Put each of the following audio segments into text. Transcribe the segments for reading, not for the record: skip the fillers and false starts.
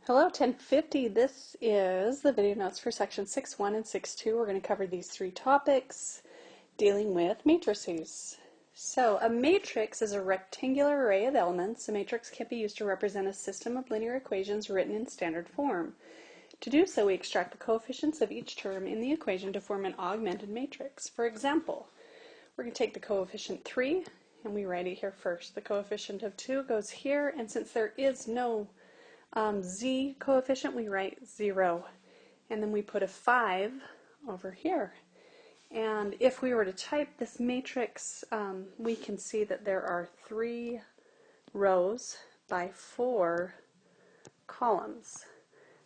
Hello, 1050. This is the video notes for section 6.1 and 6.2. We're going to cover these three topics dealing with matrices. So a matrix is a rectangular array of elements. A matrix can be used to represent a system of linear equations written in standard form. To do so, we extract the coefficients of each term in the equation to form an augmented matrix. For example, we're going to take the coefficient 3 and we write it here first. The coefficient of 2 goes here, and since there is no z coefficient, we write 0, and then we put a 5 over here. And if we were to type this matrix, we can see that there are 3 rows by 4 columns.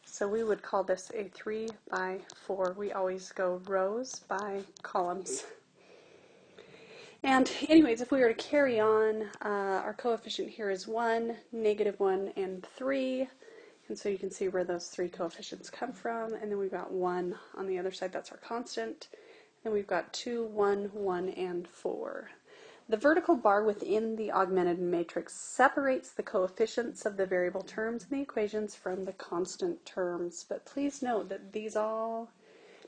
So we would call this a 3 by 4. We always go rows by columns. And anyways, if we were to carry on, our coefficient here is 1, -1, and 3. And so you can see where those 3 coefficients come from. And then we've got 1 on the other side, that's our constant. And we've got 2, 1, 1, and 4. The vertical bar within the augmented matrix separates the coefficients of the variable terms in the equations from the constant terms. But please note that these all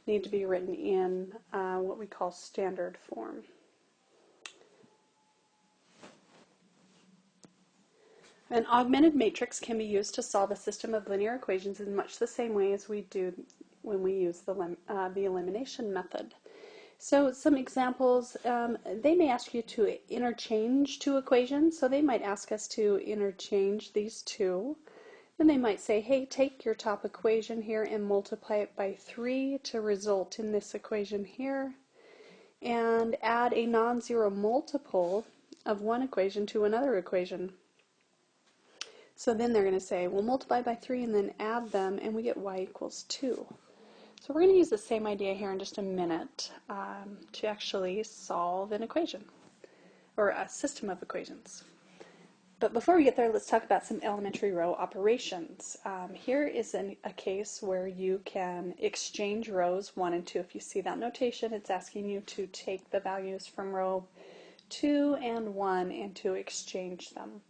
need to be written in what we call standard form. An augmented matrix can be used to solve a system of linear equations in much the same way as we do when we use the elimination method. So some examples, they may ask you to interchange 2 equations, so they might ask us to interchange these 2. Then they might say, hey, take your top equation here and multiply it by 3 to result in this equation here, and add a non-zero multiple of one equation to another equation. So then they're going to say, we'll multiply by 3 and then add them, and we get y equals 2. So we're going to use the same idea here in just a minute to actually solve an equation, or a system of equations. But before we get there, let's talk about some elementary row operations. Here is a case where you can exchange rows 1 and 2. If you see that notation, it's asking you to take the values from row 2 and 1 and to exchange them.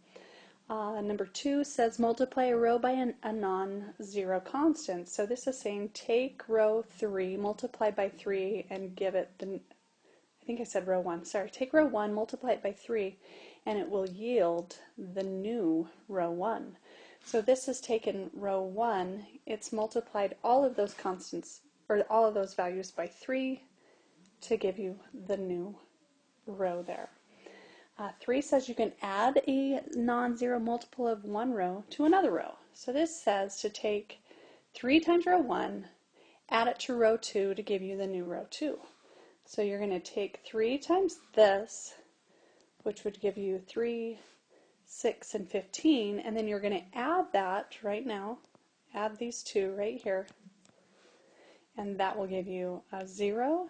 Number 2 says multiply a row by a non-zero constant. So this is saying take row 3, multiply by 3, and give it the, I think I said row 1, sorry, take row 1, multiply it by 3, and it will yield the new row 1. So this has taken row 1, it's multiplied all of those constants, or all of those values by 3 to give you the new row there. 3 says you can add a non-zero multiple of one row to another row. So this says to take 3 times row 1, add it to row 2 to give you the new row 2. So you're going to take 3 times this, which would give you 3, 6, and 15, and then you're going to add that right now, add these 2 right here, and that will give you a 0,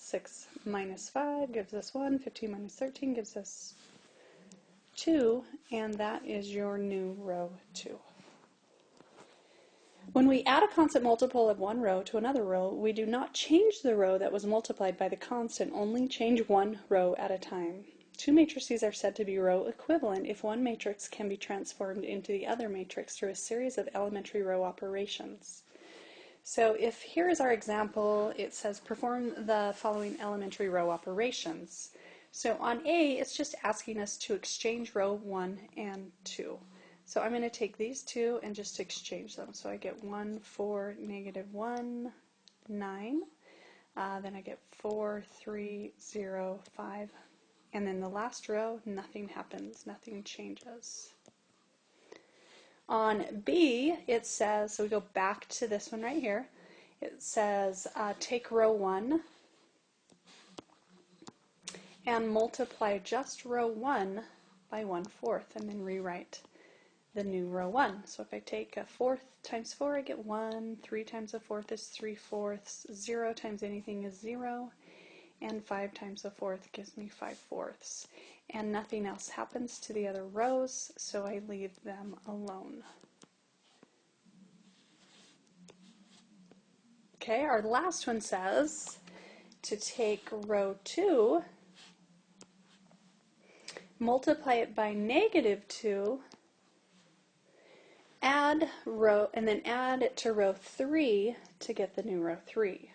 6 minus 5 gives us 1, 15 minus 13 gives us 2, and that is your new row 2. When we add a constant multiple of one row to another row, we do not change the row that was multiplied by the constant, only change one row at a time. 2 matrices are said to be row equivalent if one matrix can be transformed into the other matrix through a series of elementary row operations. So if here is our example, it says perform the following elementary row operations. So on A, it's just asking us to exchange row 1 and 2. So I'm going to take these 2 and just exchange them. So I get 1, 4, -1, 9. Then I get 4, 3, 0, 5. And then the last row, nothing happens, nothing changes. On B, it says, so we go back to this one right here, it says take row 1 and multiply just row 1 by 1/4 and then rewrite the new row 1. So if I take a 4 times 4, I get 1, 3 times a 4th is 3/4, 0 times anything is 0, and 5 times a 4th gives me 5/4. And nothing else happens to the other rows, so I leave them alone. Okay, our last one says to take row 2, multiply it by -2, add row, and then add it to row 3 to get the new row 3.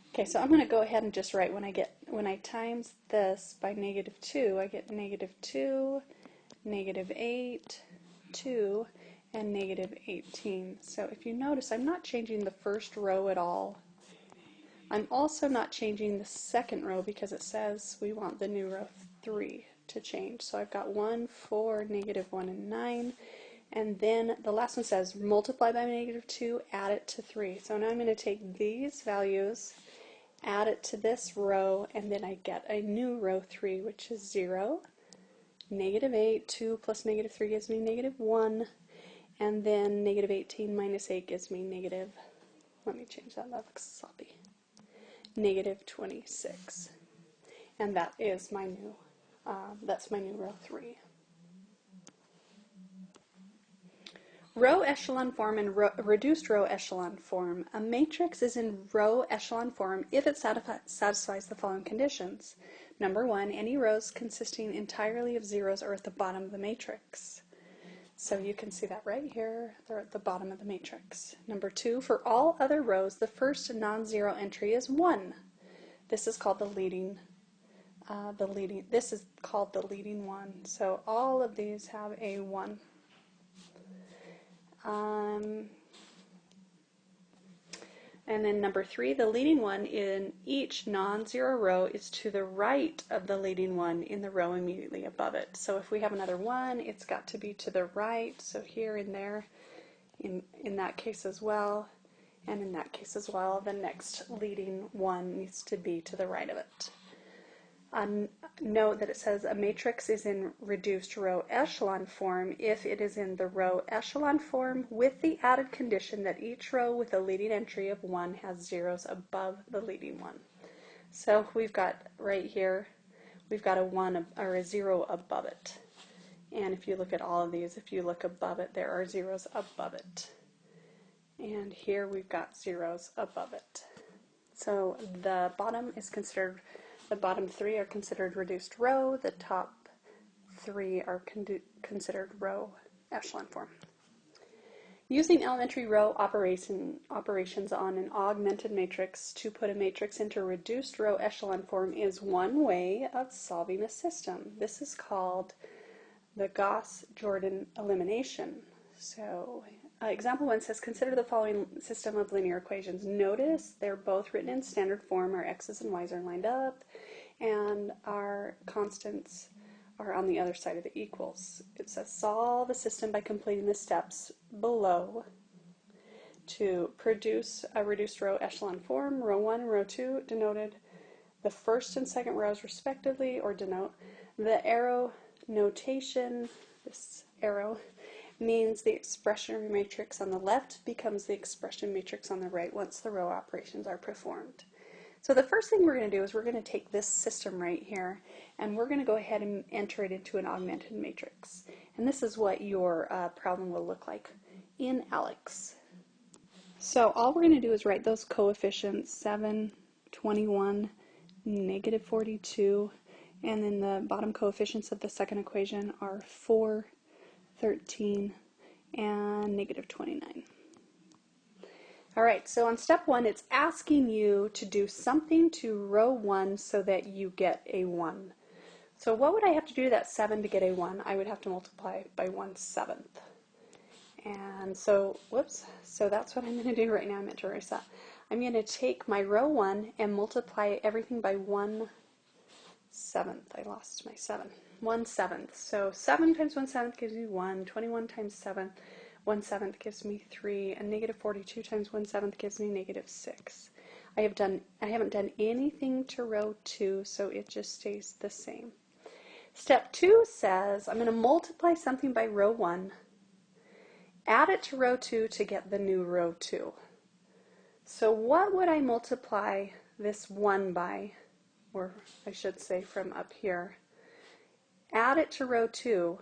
Okay, so I'm going to go ahead and just write when I times this by -2, I get -2, -8, 2, and -18. So if you notice, I'm not changing the first row at all. I'm also not changing the second row because it says we want the new row 3 to change. So I've got 1, 4, -1, and 9. And then the last one says multiply by -2, add it to 3. So now I'm going to take these values, add it to this row, and then I get a new row 3, which is 0, -8, 2 plus -3 gives me -1, and then -18 minus 8 gives me negative, let me change that, that looks sloppy, -26. And that is my new, that's my new row 3. Row echelon form and reduced row echelon form. A matrix is in row echelon form if it satisfies the following conditions. Number 1, any rows consisting entirely of zeros are at the bottom of the matrix. So you can see that right here, they're at the bottom of the matrix. Number 2, for all other rows, the first non-zero entry is 1. This is called the leading this is called the leading one. So all of these have a 1. And then number 3, the leading one in each non-zero row is to the right of the leading one in the row immediately above it. So if we have another 1, it's got to be to the right. So here and there, in that case as well, and in that case as well, the next leading one needs to be to the right of it. Note that it says a matrix is in reduced row echelon form if it is in the row echelon form with the added condition that each row with a leading entry of 1 has zeros above the leading one. So we've got right here, we've got a 1 or a 0 above it. And if you look at all of these, if you look above it, there are zeros above it. And here we've got zeros above it. So the bottom is considered, the bottom 3 are considered reduced row, the top 3 are considered row echelon form. Using elementary row operations on an augmented matrix to put a matrix into reduced row echelon form is one way of solving a system. This is called the Gauss-Jordan elimination. So example 1 says, consider the following system of linear equations. Notice they're both written in standard form. Our x's and y's are lined up, and our constants are on the other side of the equals. It says, solve a system by completing the steps below to produce a reduced row echelon form. Row 1 and row 2 denoted the first and second rows respectively, or denote the arrow notation. This arrow means the expression matrix on the left becomes the expression matrix on the right once the row operations are performed. So the first thing we're going to do is we're going to take this system right here and we're going to go ahead and enter it into an augmented matrix. And this is what your problem will look like in ALEKS. So all we're going to do is write those coefficients, 7, 21, -42, and then the bottom coefficients of the second equation are 4, 13, and -29. Alright, so on step 1, it's asking you to do something to row 1 so that you get a 1. So what would I have to do to that 7 to get a 1? I would have to multiply by 1/7. And so, whoops, so that's what I'm going to do right now. I meant to erase that. I'm going to take my row 1 and multiply everything by 1/7. I lost my 7. 1/7. So 7 times 1/7 gives me 1. 21 times 7, 1/7 gives me 3. And -42 times 1/7 gives me -6. I haven't done anything to row 2, so it just stays the same. Step 2 says I'm going to multiply something by row 1, add it to row 2 to get the new row 2. So what would I multiply this 1 by, or I should say from up here? Add it to row 2,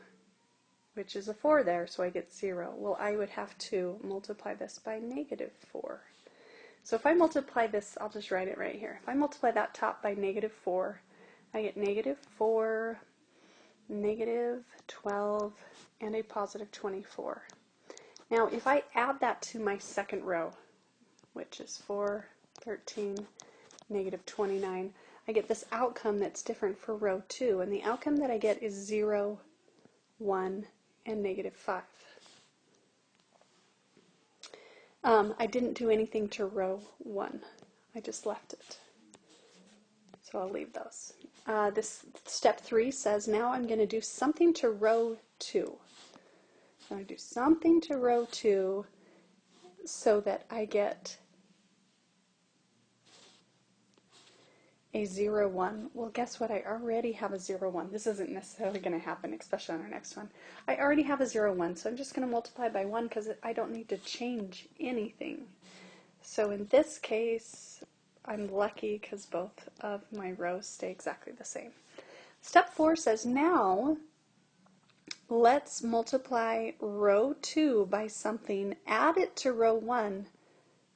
which is a 4 there, so I get 0. Well, I would have to multiply this by -4. So if I multiply this, I'll just write it right here. If I multiply that top by -4, I get -4, -12, and a +24. Now, if I add that to my second row, which is 4, 13, negative 29, I get this outcome that's different for row 2, and the outcome that I get is 0, 1, and negative 5. I didn't do anything to row 1. I just left it. So I'll leave those. This step 3 says now I'm going to do something to row 2. So I do something to row 2 so that I get a 0, 1. Well, guess what? I already have a 0, 1. This isn't necessarily going to happen, especially on our next one. I already have a 0, 1, so I'm just going to multiply by 1 because I don't need to change anything. So in this case, I'm lucky because both of my rows stay exactly the same. Step 4 says now let's multiply row 2 by something, add it to row 1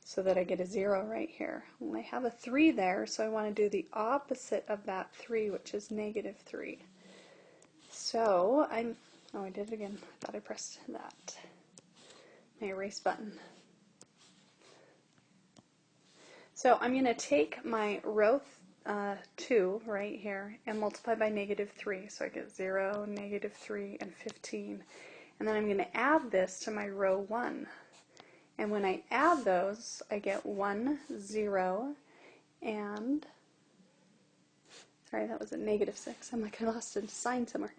so that I get a 0 right here. Well, I have a 3 there, so I want to do the opposite of that 3, which is negative 3. So I did it again. I thought I pressed that. My erase button. So I'm going to take my row 2 right here and multiply by negative 3. So I get 0, negative 3, and 15. And then I'm going to add this to my row 1. And when I add those, I get 1, 0, and, sorry, that was a negative 6. I'm like, I lost a sign somewhere.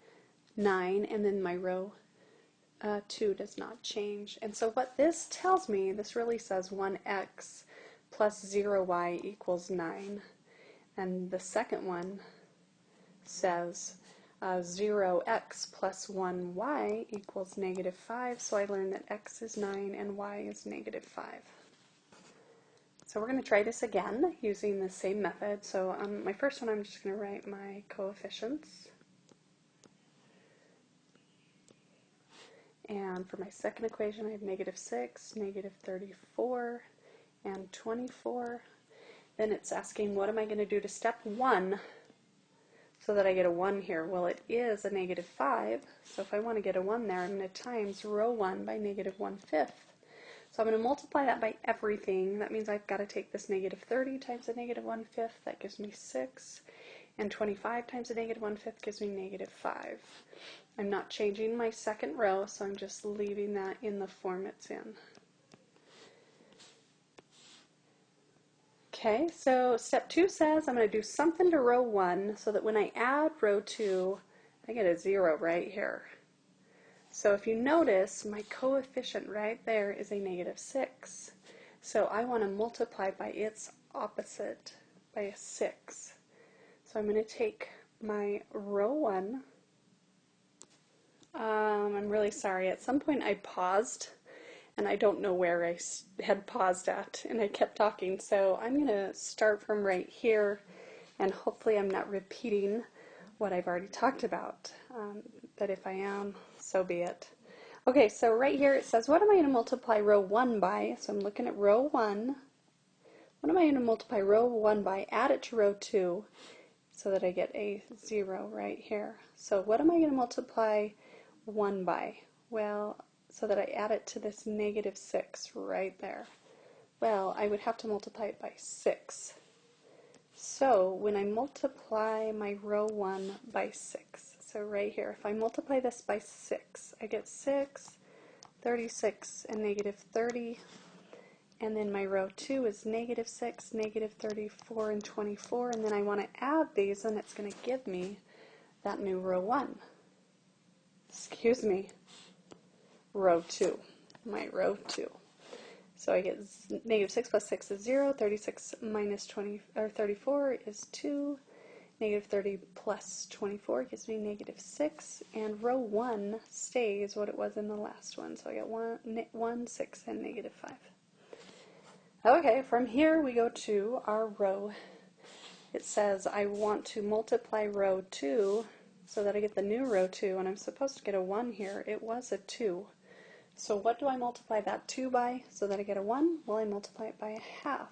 9, and then my row 2 does not change. And so what this tells me, this really says 1x plus 0y equals 9. And the second one says 0x plus 1y equals negative 5. So I learned that x is 9 and y is negative 5. So we're going to try this again using the same method. So my first one, I'm just going to write my coefficients. And for my second equation, I have negative 6, negative 34, and 24. Then it's asking, what am I going to do to step 1 so that I get a 1 here? Well, it is a negative 5, so if I want to get a 1 there, I'm going to times row 1 by negative 1/5. So I'm going to multiply that by everything. That means I've got to take this negative 30 times a negative 1/5. That gives me 6. And 25 times a negative 1/5 gives me negative 5. I'm not changing my second row, so I'm just leaving that in the form it's in. Okay, so step 2 says I'm going to do something to row 1 so that when I add row 2, I get a 0 right here. So if you notice, my coefficient right there is a negative 6. So I want to multiply by its opposite, by a 6. So I'm going to take my row 1. I'm really sorry. At some point I paused, and I don't know where I had paused at, and I kept talking. So I'm going to start from right here, and hopefully I'm not repeating what I've already talked about. But if I am, so be it. Okay, so right here it says, what am I going to multiply row 1 by? So I'm looking at row 1. What am I going to multiply row 1 by? Add it to row 2 so that I get a 0 right here. So what am I going to multiply 1 by? Well, so that I add it to this negative 6 right there. Well, I would have to multiply it by 6. So when I multiply my row 1 by 6, so right here, if I multiply this by 6, I get 6, 36, and negative 30. And then my row 2 is negative 6, negative 34, and 24. And then I want to add these, and it's going to give me that new row 1. Excuse me, row 2, my row 2. So I get negative 6 plus 6 is 0, 36 minus 34 is 2, negative 30 plus 24 gives me negative 6, and row 1 stays what it was in the last one. So I get 1, 6, and negative 5. Okay, from here we go to our row. It says I want to multiply row 2 so that I get the new row 2, and I'm supposed to get a 1 here. It was a 2. So what do I multiply that 2 by so that I get a 1? Well, I multiply it by a half.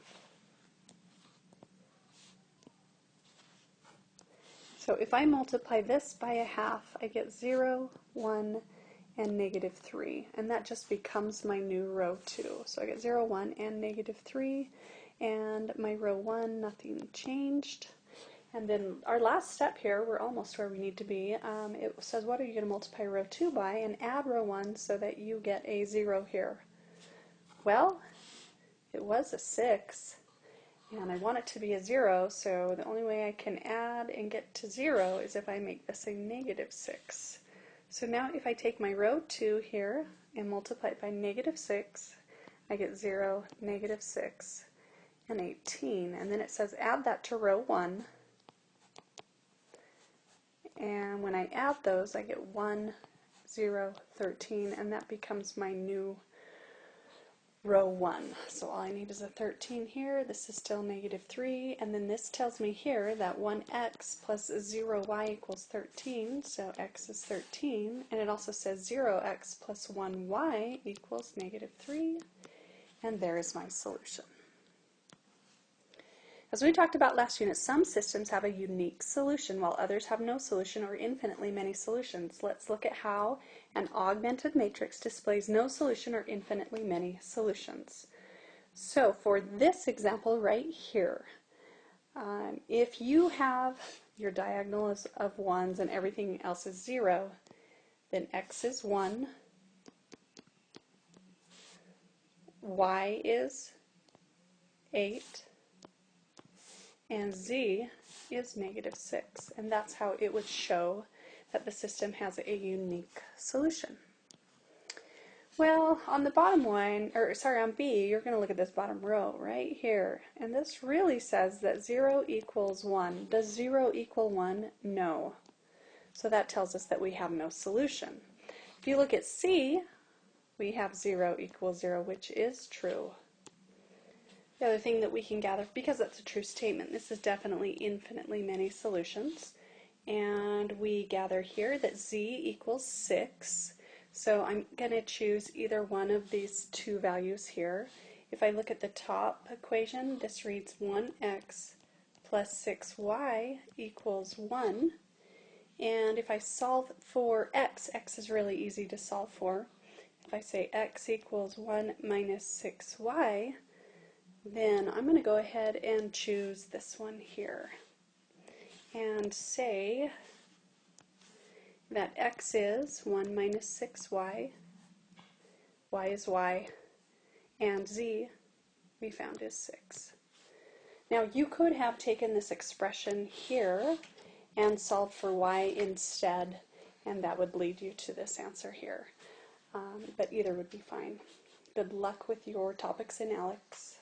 So if I multiply this by a half, I get 0, 1, and negative 3, and that just becomes my new row 2. So I get 0, 1, and negative 3, and my row 1, nothing changed. And then our last step here, we're almost where we need to be. It says, what are you going to multiply row 2 by? And add row 1 so that you get a 0 here. Well, it was a 6, and I want it to be a 0, so the only way I can add and get to 0 is if I make this a negative 6. So now if I take my row 2 here and multiply it by negative 6, I get 0, negative 6, and 18. And then it says add that to row 1. And when I add those, I get 1, 0, 13, and that becomes my new row 1. So all I need is a 13 here. This is still negative 3, and then this tells me here that 1x plus 0y equals 13, so x is 13, and it also says 0x plus 1y equals negative 3, and there is my solution. As we talked about last unit, some systems have a unique solution while others have no solution or infinitely many solutions. Let's look at how an augmented matrix displays no solution or infinitely many solutions. So for this example right here, if you have your diagonal of 1s and everything else is 0, then x is 1, y is 8, and z is negative 6, and that's how it would show that the system has a unique solution. Well, on the bottom one, or sorry, on B, you're going to look at this bottom row right here, and this really says that 0 equals 1. Does 0 equal 1? No. So that tells us that we have no solution. If you look at C, we have 0 equals 0, which is true. The other thing that we can gather, because that's a true statement, this is definitely infinitely many solutions. And we gather here that z equals 6. So I'm going to choose either one of these two values here. If I look at the top equation, this reads 1x plus 6y equals 1. And if I solve for x is really easy to solve for. If I say x equals 1 minus 6y, then I'm going to go ahead and choose this one here and say that x is 1 minus 6y, y is y, and z we found is 6. Now you could have taken this expression here and solved for y instead, and that would lead you to this answer here. But either would be fine. Good luck with your topics in ALEKS.